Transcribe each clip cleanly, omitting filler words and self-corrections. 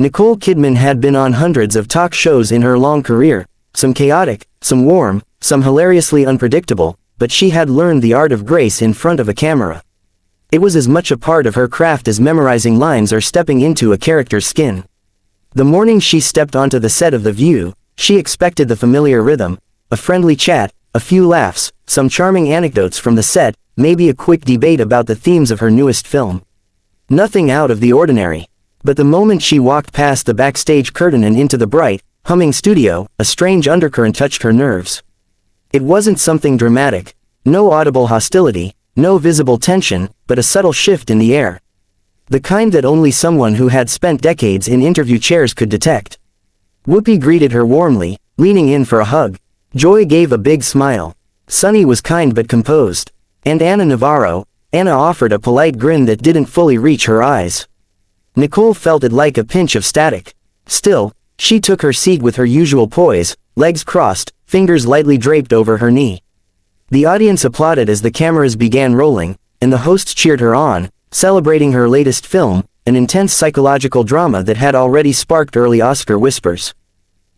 Nicole Kidman had been on hundreds of talk shows in her long career, some chaotic, some warm, some hilariously unpredictable, but she had learned the art of grace in front of a camera. It was as much a part of her craft as memorizing lines or stepping into a character's skin. The morning she stepped onto the set of The View, she expected the familiar rhythm, a friendly chat, a few laughs, some charming anecdotes from the set, maybe a quick debate about the themes of her newest film. Nothing out of the ordinary. But the moment she walked past the backstage curtain and into the bright, humming studio, a strange undercurrent touched her nerves. It wasn't something dramatic, no audible hostility, no visible tension, but a subtle shift in the air. The kind that only someone who had spent decades in interview chairs could detect. Whoopi greeted her warmly, leaning in for a hug. Joy gave a big smile. Sunny was kind but composed. And Ana Navarro, Ana offered a polite grin that didn't fully reach her eyes. Nicole felt it like a pinch of static. Still, she took her seat with her usual poise, legs crossed, fingers lightly draped over her knee. The audience applauded as the cameras began rolling, and the hosts cheered her on, celebrating her latest film, an intense psychological drama that had already sparked early Oscar whispers.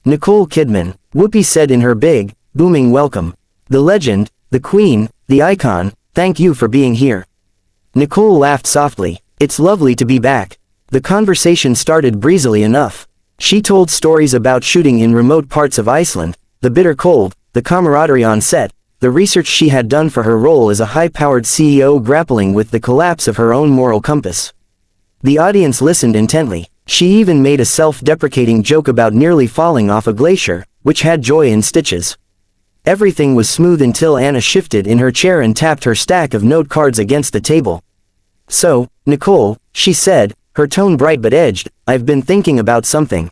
Nicole Kidman, Whoopi said in her big, booming welcome. The legend, the queen, the icon, thank you for being here. Nicole laughed softly. It's lovely to be back. The conversation started breezily enough. She told stories about shooting in remote parts of Iceland, the bitter cold, the camaraderie on set, the research she had done for her role as a high-powered CEO grappling with the collapse of her own moral compass. The audience listened intently. She even made a self-deprecating joke about nearly falling off a glacier, which had Joy in stitches. Everything was smooth until Ana shifted in her chair and tapped her stack of note cards against the table. So, Nicole, she said, her tone bright but edged, I've been thinking about something.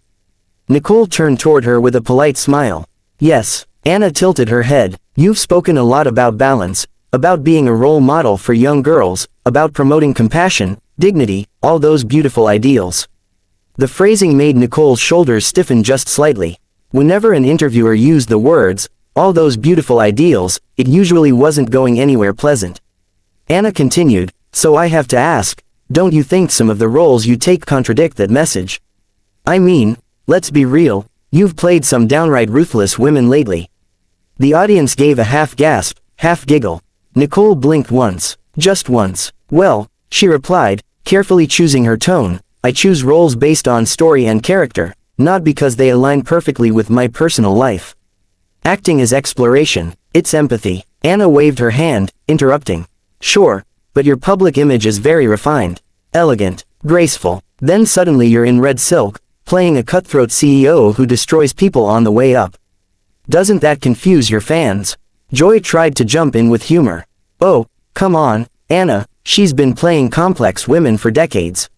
Nicole turned toward her with a polite smile. Yes. Ana tilted her head. You've spoken a lot about balance, about being a role model for young girls, about promoting compassion, dignity, all those beautiful ideals. The phrasing made Nicole's shoulders stiffen just slightly. Whenever an interviewer used the words, all those beautiful ideals, it usually wasn't going anywhere pleasant. Ana continued, so I have to ask, don't you think some of the roles you take contradict that message? I mean, let's be real, you've played some downright ruthless women lately. The audience gave a half gasp, half giggle. Nicole blinked once, just once. Well, she replied, carefully choosing her tone, I choose roles based on story and character, not because they align perfectly with my personal life. Acting is exploration, it's empathy. Ana waved her hand, interrupting. Sure, but your public image is very refined, elegant, graceful. Then suddenly you're in red silk, playing a cutthroat CEO who destroys people on the way up. Doesn't that confuse your fans? Joy tried to jump in with humor. Oh, come on, Ana, she's been playing complex women for decades.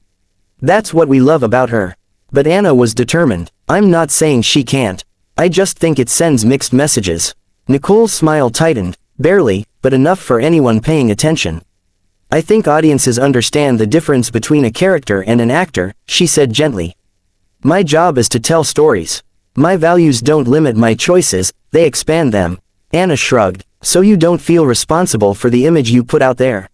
That's what we love about her. But Ana was determined. I'm not saying she can't. I just think it sends mixed messages. Nicole's smile tightened, barely, but enough for anyone paying attention. I think audiences understand the difference between a character and an actor, she said gently. My job is to tell stories. My values don't limit my choices, they expand them. Ana shrugged. So you don't feel responsible for the image you put out there?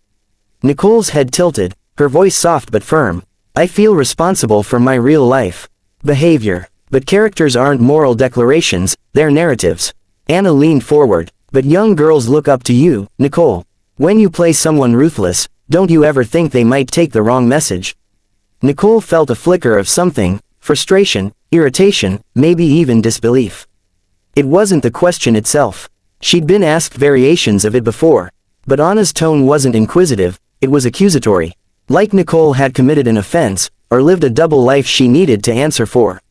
Nicole's head tilted, her voice soft but firm. I feel responsible for my real life behavior. But characters aren't moral declarations, they're narratives. Ana leaned forward. But young girls look up to you, Nicole. When you play someone ruthless, don't you ever think they might take the wrong message? Nicole felt a flicker of something, frustration, irritation, maybe even disbelief. It wasn't the question itself. She'd been asked variations of it before. But Ana's tone wasn't inquisitive, it was accusatory. Like Nicole had committed an offense, or lived a double life she needed to answer for.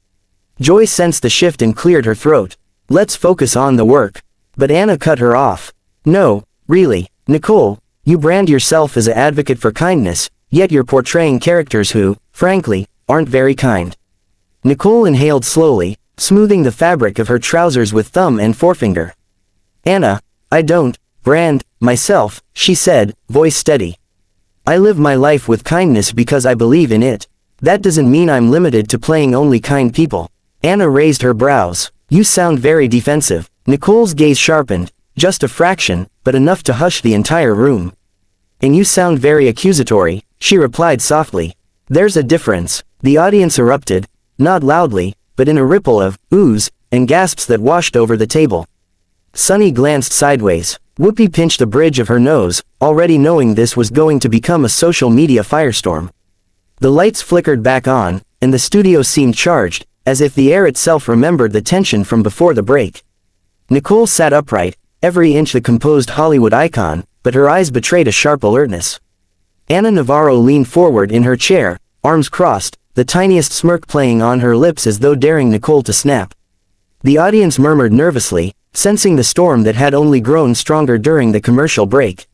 Joy sensed the shift and cleared her throat. Let's focus on the work. But Ana cut her off. No, really, Nicole, you brand yourself as an advocate for kindness, yet you're portraying characters who, frankly, aren't very kind. Nicole inhaled slowly, smoothing the fabric of her trousers with thumb and forefinger. Ana, I don't brand myself, she said, voice steady. I live my life with kindness because I believe in it. That doesn't mean I'm limited to playing only kind people. Ana raised her brows. You sound very defensive. Nicole's gaze sharpened, just a fraction, but enough to hush the entire room. And you sound very accusatory, she replied softly. There's a difference. The audience erupted. not loudly, but in a ripple of oohs and gasps that washed over the table. Sunny glanced sideways. Whoopi pinched the bridge of her nose, already knowing this was going to become a social media firestorm. The lights flickered back on, and the studio seemed charged, as if the air itself remembered the tension from before the break. Nicole sat upright, every inch the composed Hollywood icon, but her eyes betrayed a sharp alertness. Ana Navarro leaned forward in her chair, arms crossed, the tiniest smirk playing on her lips as though daring Nicole to snap. The audience murmured nervously, sensing the storm that had only grown stronger during the commercial break.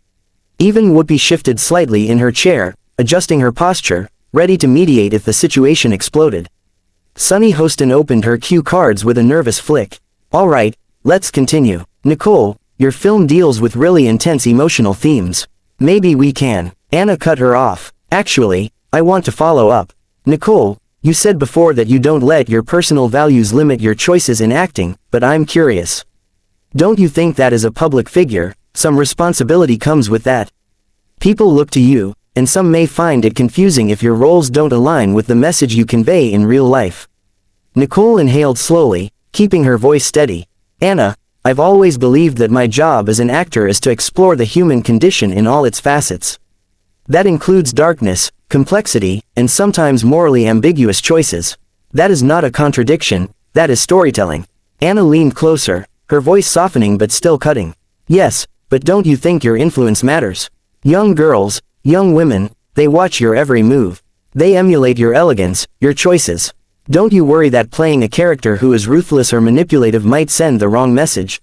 Even Whoopi shifted slightly in her chair, adjusting her posture, ready to mediate if the situation exploded. Sunny Hostin opened her cue cards with a nervous flick. "All right, let's continue. Nicole, your film deals with really intense emotional themes. Maybe we can." Ana cut her off. "Actually, I want to follow up. Nicole, you said before that you don't let your personal values limit your choices in acting, but I'm curious. Don't you think that as a public figure, some responsibility comes with that? People look to you, and some may find it confusing if your roles don't align with the message you convey in real life." Nicole inhaled slowly, keeping her voice steady. "Ana, I've always believed that my job as an actor is to explore the human condition in all its facets. That includes darkness, complexity, and sometimes morally ambiguous choices. That is not a contradiction, that is storytelling." Ana leaned closer, her voice softening but still cutting. "Yes, but don't you think your influence matters? Young girls, young women, they watch your every move. They emulate your elegance, your choices. Don't you worry that playing a character who is ruthless or manipulative might send the wrong message?"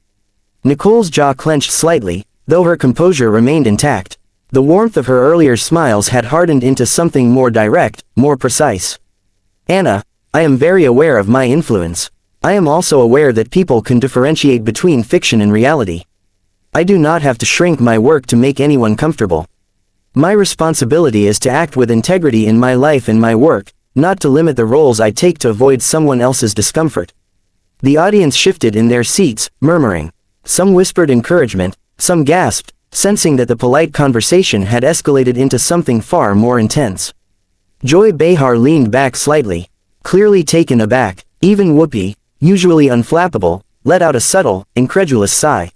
Nicole's jaw clenched slightly, though her composure remained intact. The warmth of her earlier smiles had hardened into something more direct, more precise. "Ana, I am very aware of my influence. I am also aware that people can differentiate between fiction and reality. I do not have to shrink my work to make anyone comfortable. My responsibility is to act with integrity in my life and my work, not to limit the roles I take to avoid someone else's discomfort." The audience shifted in their seats, murmuring. Some whispered encouragement, some gasped, sensing that the polite conversation had escalated into something far more intense. Joy Behar leaned back slightly, clearly taken aback. Even Whoopi, usually unflappable, let out a subtle, incredulous sigh.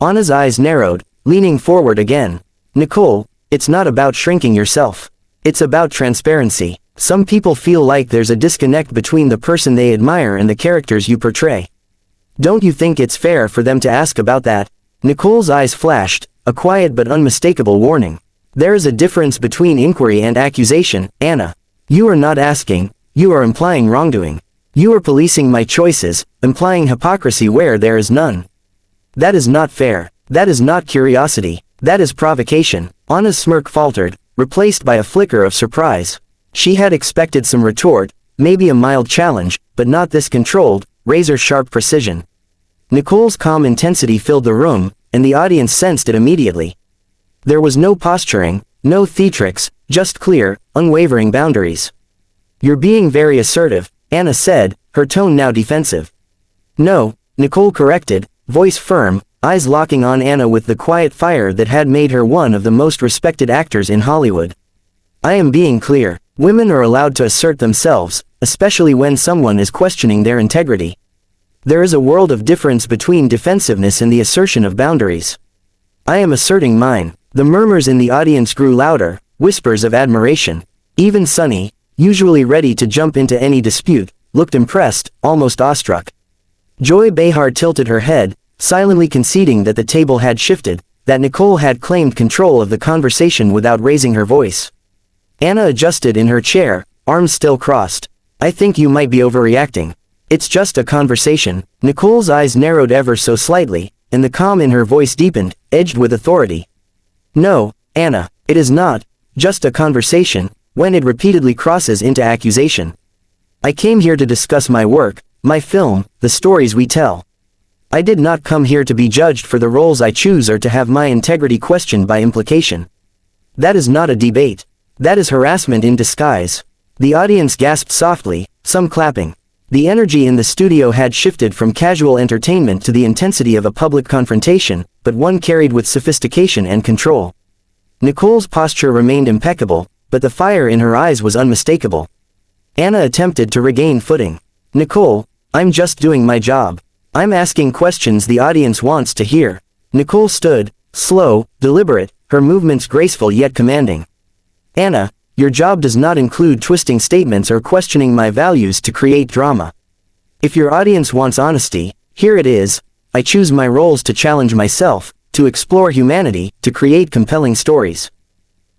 Ana's eyes narrowed, leaning forward again. "Nicole, it's not about shrinking yourself. It's about transparency. Some people feel like there's a disconnect between the person they admire and the characters you portray. Don't you think it's fair for them to ask about that?" Nicole's eyes flashed, a quiet but unmistakable warning. "There is a difference between inquiry and accusation, Ana. You are not asking, you are implying wrongdoing. You are policing my choices, implying hypocrisy where there is none. That is not fair. That is not curiosity. That is provocation." Ana's smirk faltered, replaced by a flicker of surprise. She had expected some retort, maybe a mild challenge, but not this controlled, razor-sharp precision. Nicole's calm intensity filled the room, and the audience sensed it immediately. There was no posturing, no theatrics, just clear, unwavering boundaries. "You're being very assertive," Ana said, her tone now defensive. "No," Nicole corrected, voice firm, eyes locking on Ana with the quiet fire that had made her one of the most respected actors in Hollywood. "I am being clear. Women are allowed to assert themselves, especially when someone is questioning their integrity. There is a world of difference between defensiveness and the assertion of boundaries. I am asserting mine." The murmurs in the audience grew louder, whispers of admiration. Even Sunny, usually ready to jump into any dispute, looked impressed, almost awestruck. Joy Behar tilted her head, silently conceding that the table had shifted, that Nicole had claimed control of the conversation without raising her voice. Ana adjusted in her chair, arms still crossed. "I think you might be overreacting. It's just a conversation." Nicole's eyes narrowed ever so slightly, and the calm in her voice deepened, edged with authority. "No, Ana, it is not just a conversation, when it repeatedly crosses into accusation. I came here to discuss my work, my film, the stories we tell. I did not come here to be judged for the roles I choose or to have my integrity questioned by implication. That is not a debate. That is harassment in disguise." The audience gasped softly, some clapping. The energy in the studio had shifted from casual entertainment to the intensity of a public confrontation, but one carried with sophistication and control. Nicole's posture remained impeccable, but the fire in her eyes was unmistakable. Ana attempted to regain footing. Nicole, I'm just doing my job. I'm asking questions the audience wants to hear. Nicole stood, slow, deliberate, her movements graceful yet commanding. Ana, your job does not include twisting statements or questioning my values to create drama. If your audience wants honesty, here it is. I choose my roles to challenge myself, to explore humanity, to create compelling stories.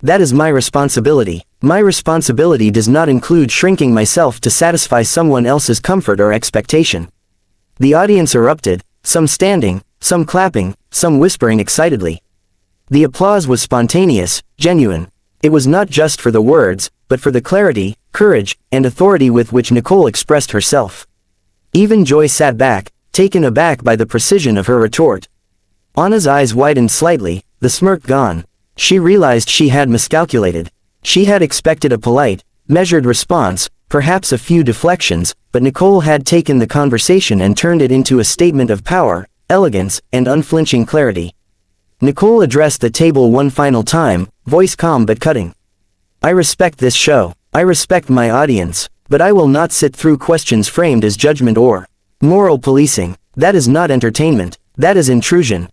That is my responsibility. My responsibility does not include shrinking myself to satisfy someone else's comfort or expectation. The audience erupted, some standing, some clapping, some whispering excitedly. The applause was spontaneous, genuine. It was not just for the words, but for the clarity, courage, and authority with which Nicole expressed herself. Even Joy sat back, taken aback by the precision of her retort. Ana's eyes widened slightly, the smirk gone. She realized she had miscalculated. She had expected a polite, measured response, perhaps a few deflections, but Nicole had taken the conversation and turned it into a statement of power, elegance, and unflinching clarity. Nicole addressed the table one final time, voice calm but cutting. I respect this show. I respect my audience, but I will not sit through questions framed as judgment or moral policing. That is not entertainment. That is intrusion.